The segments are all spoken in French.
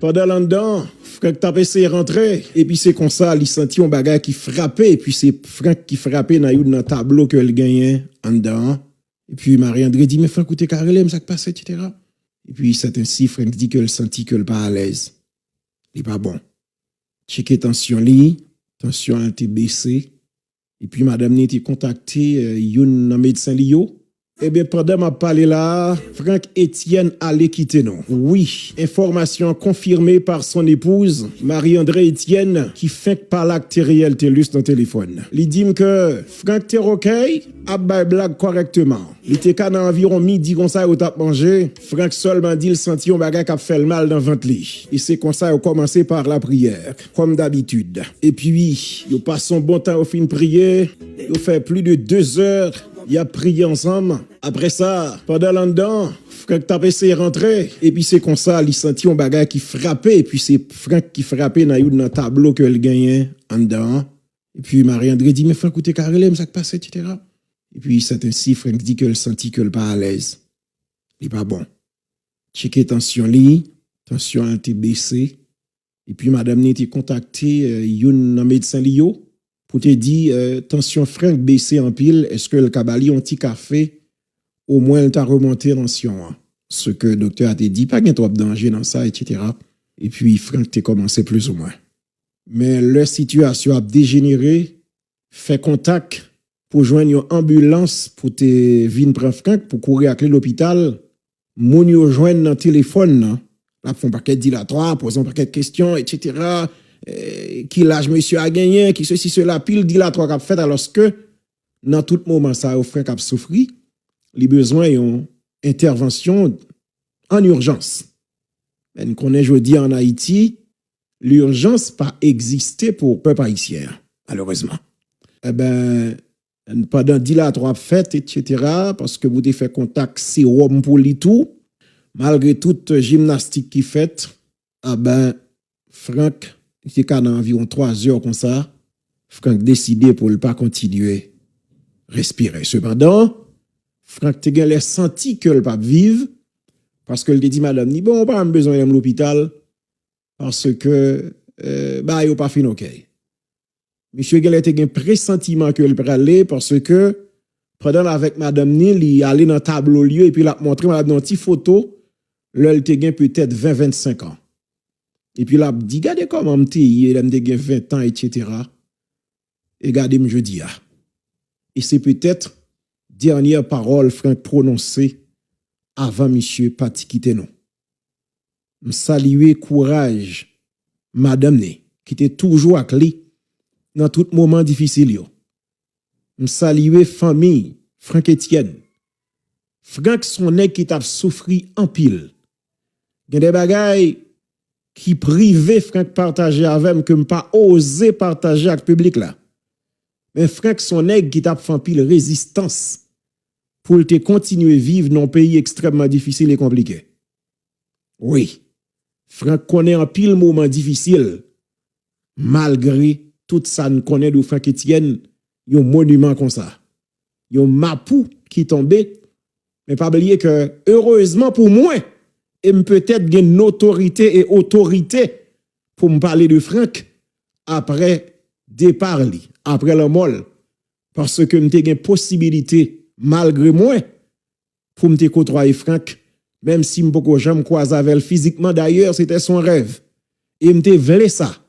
pendant l'an-dedans, Franck t'a essayé de rentrer, et puis c'est comme ça, il sentit un bagage qui frappait, et puis c'est Franck qui frappait dans le tableau que le gagnait en dedans. Et puis Marie-André dit, mais Franck, écoutez, Carolem, ça passe, etc. Et puis c'est ainsi, Franck dit que le sentit que le pas à l'aise. Il pas bon. Checker tension li, tension a été baissée. Et puis madame n'a été contactée, un médecin Lio. Eh bien, pendant ma parler là, Franck Etienne allait quitter nous. Oui, information confirmée par son épouse, Marie-André Etienne, qui fait par l'actériel TELUS dans le téléphone. Il dit que Franck t'es ok, a blague correctement. Il était qu'à environ midi comme ça, au tap manger. Franck seulement dit le senti un bagage qui a fait le mal dans le ventre. Et c'est comme ça, il a commencé par la prière, comme d'habitude. Et puis, il passe son bon temps au fin de prier. Il fait plus de 2 heures. Il a prié ensemble. Après ça, pendant l'an-dedans, Franck t'a essayé de rentrer. Et puis c'est comme ça, il sentit un bagage qui frappait. Et puis c'est Franck qui frappait dans le tableau que le gagnait en dedans. Et puis Marie-André dit, mais Franck, écoutez, Carolem, ça passe, etc. Et puis c'est ainsi, Franck dit que le sentit que le pas à l'aise. Il pas bon. Checker tension li, tension a été baissée. Et puis madame n'a été contactée, un médecin Lio. Pour te dire, tension Franck baissée en pile, est-ce que le cabali un petit café, au moins elle t'a remonté tension. Ce que le docteur a te dit, pas qu'il y a trop de danger dans ça, etc. Et puis Franck t'a commencé plus ou moins. Mais leur situation a dégénéré, fait contact pour joindre une ambulance pour te venir prendre Franck, pour courir à l'hôpital. Moun yo joindre dans le téléphone, là, font paquet dilatoire, posant paquet de questions, etc. Qui l'âge monsieur a gagné, qui ceci, cela, pile dilatoire qu'a fait, alors que dans tout moment, ça a offert qu'a souffri, les besoins ont intervention en urgence. Mais nous connaissons aujourd'hui en Haïti, l'urgence pas existé pour peuple haïtien, malheureusement. Eh ben, pendant dilatoire fait, etc., parce que vous avez fait contact sérum pour lui tout, malgré toute gymnastique qui fait, eh ben, Franck, il était dans environ 3 heures comme ça, Franck décidé pour ne pas continuer respirer. Cependant, Franck a senti que le pas vivre parce que il dit madame ni bon pas besoin de l'hôpital parce que bah il pas fin OK. Monsieur Gel était un pressentiment que le aller parce que pendant avec madame Nil il allait dans tableau lieu et puis l'a montré madame une petite photo, là il était peut-être 20-25 ans. Et puis là, dit, regardez comment m'te il a 20 ans, etc. Et regardez me jeudi. Et c'est peut-être dernière parole Franck prononcée avant monsieur Pati quitter nous. Me saluer courage madame né qui était toujours avec lui dans tout moment difficile yo. Me saluer famille Franck Etienne. Franck son nèg qui t'a souffri en pile. Il y a des bagailles qui privé Franck partager avec que pas osé partager avec le public là. Mais Franck son nèg qui t'a fait pile résistance pour te continuer vivre dans un pays extrêmement difficile et compliqué. Oui. Franck connaît un pile moment difficile malgré tout ça nous connaît de Franck Etienne, un monument comme ça. Un mapou qui tombé mais pas oublier que heureusement pour moi et peut-être gain notoriété et autorité pour me parler de Franck après départ li, après la molle parce que m'te gain possibilité malgré moi pour me côtoyer Franck même si m'poko jamais croise avec physiquement d'ailleurs c'était son rêve et m'te voulait ça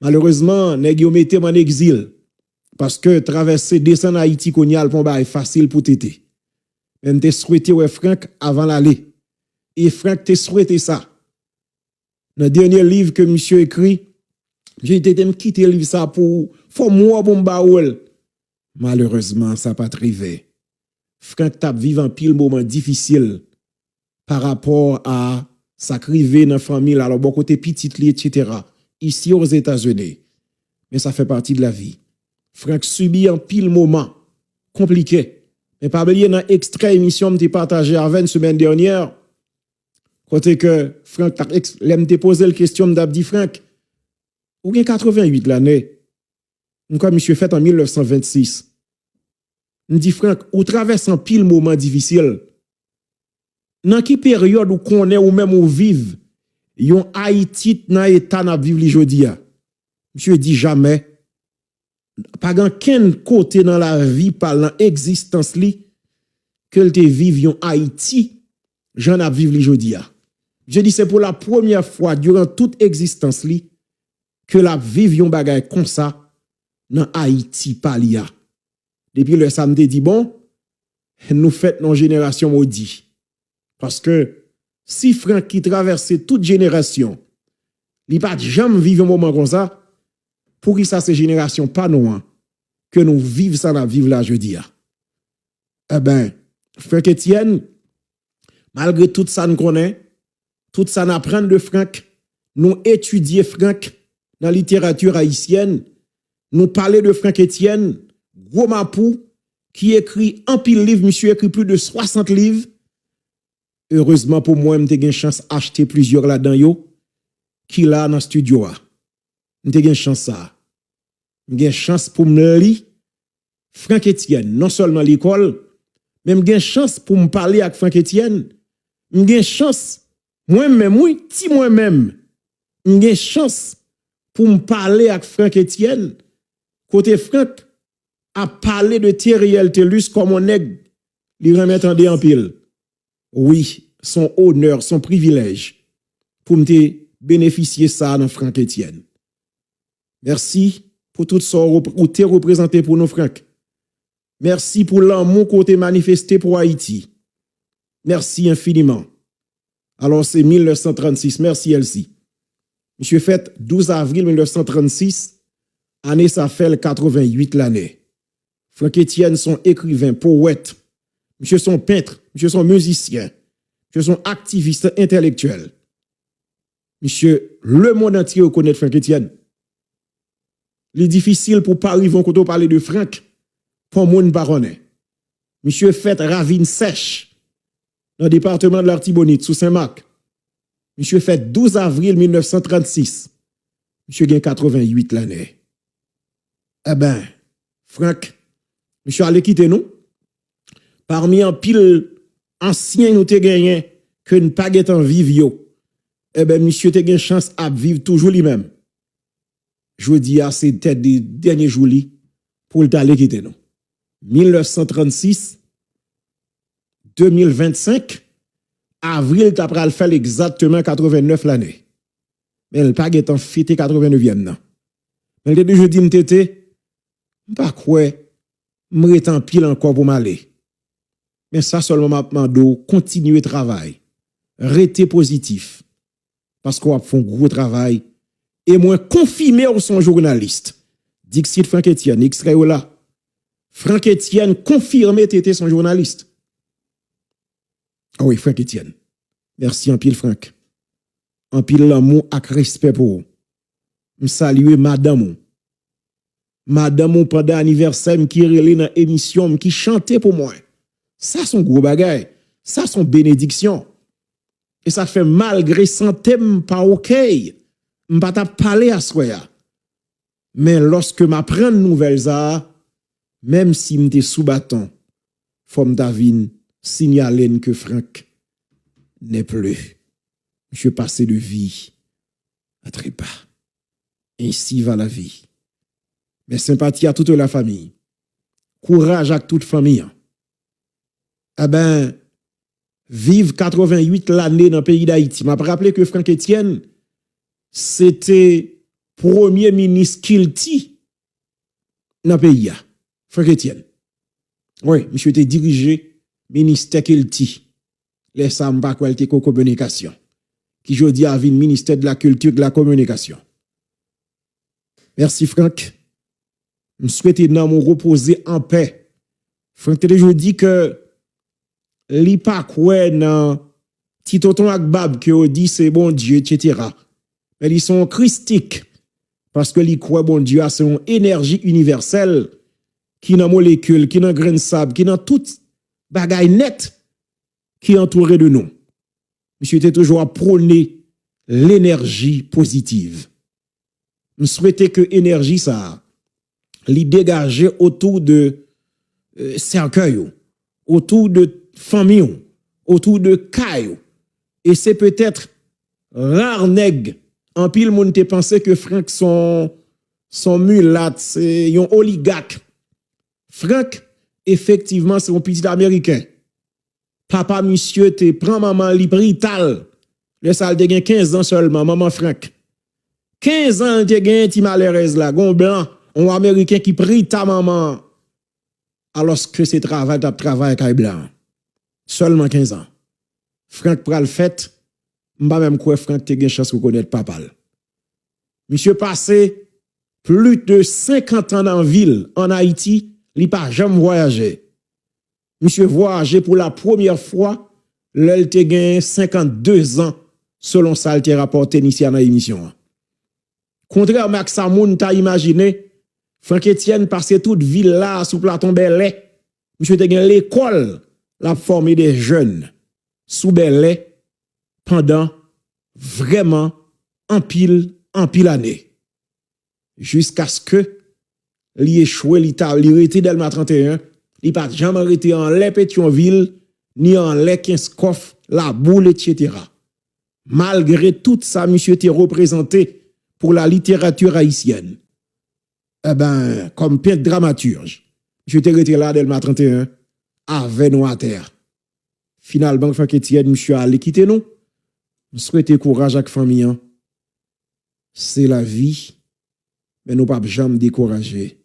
malheureusement nèg yo mette en exil parce que traverser descendre Haïti konyal pon ba facile pour tété même te souhaité ouais Franck avant l'aller. Et Franck te souhaité ça. Dans le dernier livre que monsieur écrit, j'ai été quitter le livre ça pour moi pour m'baoul. Malheureusement, ça pas arrivé. Franck t'a vivre un pile moment difficile par rapport à sa crivé dans la famille, alors bon côté petite li, etc. Ici aux États-Unis. Mais ça fait partie de la vie. Franck subit un pile moment compliqué. Mais pas oublier dans extrait émission m'te partagé avec une semaine dernière. Côté que Franck l'aime te poser la question d'abdi Franck. Ou bien 88 l'année. Comme monsieur fait en 1926. Me dit Franck, ou traverse un pile moment difficile. Dans quelle période où connaît ou même où vive, yon Haïti dans état n'a vivre li jodi a. Monsieur dit jamais pas aucun côté dans la vie par l'existence li que te vive yon Haïti j'en a vivre li jodi a. Je dis c'est pour la première fois durant toute existence li que la vive yon bagay comme ça dans Haïti palia. Depuis le samedi dit bon nous fêtons nos génération maudit parce que si Franck qui traverse toute génération li pas jamais vivre un moment comme ça pour qui ça c'est génération pas nous que nous vivons ça la vivre là jeudi a. Eh ben Franck Etienne malgré tout ça nous connaît tout ça nous apprend de Franck nous étudier Franck dans la littérature haïtienne nous parler de Franck Etienne gros mapou qui écrit un pile livre monsieur écrit plus de 60 livres. Heureusement pour moi m'te gen chance acheter plusieurs là-dedans yo qui là dans studio a. M'te gen chance ça. M'gen chance pour me lire Franck Etienne non seulement l'école mais m'gen chance pour me parler avec Franck Etienne. M'gen chance moi-même oui, ti moi-même m'gen chance pour me parler avec Franck Etienne côté Franck a parlé de Thériel Tellus comme on nèg li remettre en pile. Oui, son honneur, son privilège pour me bénéficier ça dans Franck Etienne. Merci pour tout ça ou t'es représenté pour nous Franck. Merci pour l'amour qu'on t'a manifesté pour Haïti. Merci infiniment. Alors c'est 1936, merci Elsie. Monsieur fête 12 avril 1936, année ça fait le 88 l'année. Franck Etienne son écrivain, poète, monsieur son peintre, monsieur son musicien, monsieur son activiste intellectuel. Monsieur, le monde entier reconnaît Franck Etienne. Il est difficile pour Paris vont quand on parle de Franck, pour moun baronnet. Monsieur fait ravine sèche dans le département de l'Artibonite, sous Saint-Marc. Monsieur fait 12 avril 1936. Monsieur gagne 88 l'année. Eh ben, Franck, monsieur allait quitter nous. Parmi un pile ancien nous te gagné que ne pas en vivre yo. Eh ben monsieur te gagne chance à vivre toujours lui-même. Je dis à c'est tête des derniers jours li pour aller quitter nous. 1936 2025 avril t'as pral faire exactement 89 l'année. Mais le pas en fêté 89e nan. Mais le je dis m'tété pas quoi m'retan pile encore pour m'aller. Mais ça seulement m'a mando continuer travail. Rester positif. Parce qu'on a fait un gros travail et moi confirmé au son journaliste. Dixit Franck Etienne, extrait là. Franck Etienne confirmé t'étais son journaliste. Ah oui, Franck Etienne. Merci en pile Franck. En pile l'amour avec respect pour vous. Je salue madame. Madame pendant anniversaire qui relé dans émission qui chantait pour moi. Ça son gros bagay. Ça son bénédiction. Et ça fait malgré santé pas OK. M'pas ta parler à soya. Mais lorsque m'apprends nouvelles ça, même si m'étais sous bâton, faut m'davine signaler que Franck n'est plus. Je passe de vie à trépas. Ainsi va la vie. Mais sympathie à toute la famille. Courage à toute famille. Eh ben, vive 88 l'année dans le pays d'Haïti. M'a rappelé que Franck Etienne, c'était premier ministre Kilti dans le pays. Franck Etienne. Oui, monsieur était dirigé ministère Kilti. Les Samba Qualité Communication. Qui jodi a vu ministère de la culture et de la communication. Merci Franck. Je souhaite nous reposer en paix. Franck je dis que li pa kwe nan ti tonton ak bab que dit c'est bon Dieu etc. Mais ils sont christiques parce que li kwe bon Dieu a son énergie universelle qui dans molécule, qui dans grain de sable, qui dans toute bagay net qui entouré de nous. Monsieur était toujours à prôner l'énergie positive. Je souhaitais que énergie ça li dégager autour de cercueil, autour de famille, autour de caille. Et c'est peut-être rare nèg. En pile, moun te pensé que Frank son mulat, c'est un oligarque. Frank, effectivement, c'est un petit américain. Papa, monsieur, te prend maman li prital. Le sal te gen 15 ans seulement, maman Frank. 15 ans te gen ti malheureuse là, gon blanc, un américain qui prie ta maman. Alors que c'est travail kay blanc. Seulement 15 ans. Frank pral fait, m'pa même quoi Frank te gen chance reconnaître papa. Monsieur passé plus de 50 ans en ville en Haïti, li pas jamais voyagé. Monsieur voyagé pour la première fois, l'el te gen 52 ans selon ça il te rapporté ici dans l'émission. Contrairement à ça moun t'a imaginé, Frank Etienne passé toute ville là sous Platon Belay. Monsieur te gen l'école la formé des jeunes sous Belay pendant vraiment en pile année. Jusqu'à ce que li échoué li été Delma 31, li pas jamais arrêté en lè Pétionville ni en lè Kinskoff, la boule etc. Malgré tout ça monsieur était représenté pour la littérature haïtienne. Eh ben comme peintre dramaturge, monsieur était arrêté là Delma 31 avec nous à terre. Finalement Frank Etienne monsieur allé quitter nous. Nous souhaitons courage à la famille. C'est la vie. Mais nous ne pouvons jamais décourager.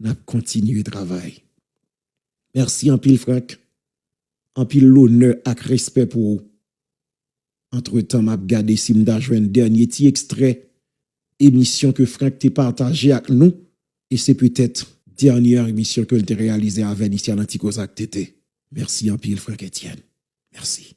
Nous continuer le travail. Merci en pile, Frank. En pile l'honneur et respect pour vous. Entre-temps, je vais regarder si je vais jouer un dernier petit extrait émission que Frank t'a partagé avec nous. Et c'est peut-être la dernière émission que tu as réalisée avec ici à l'Anticosac TT. Merci en pile, Frank Etienne. Merci.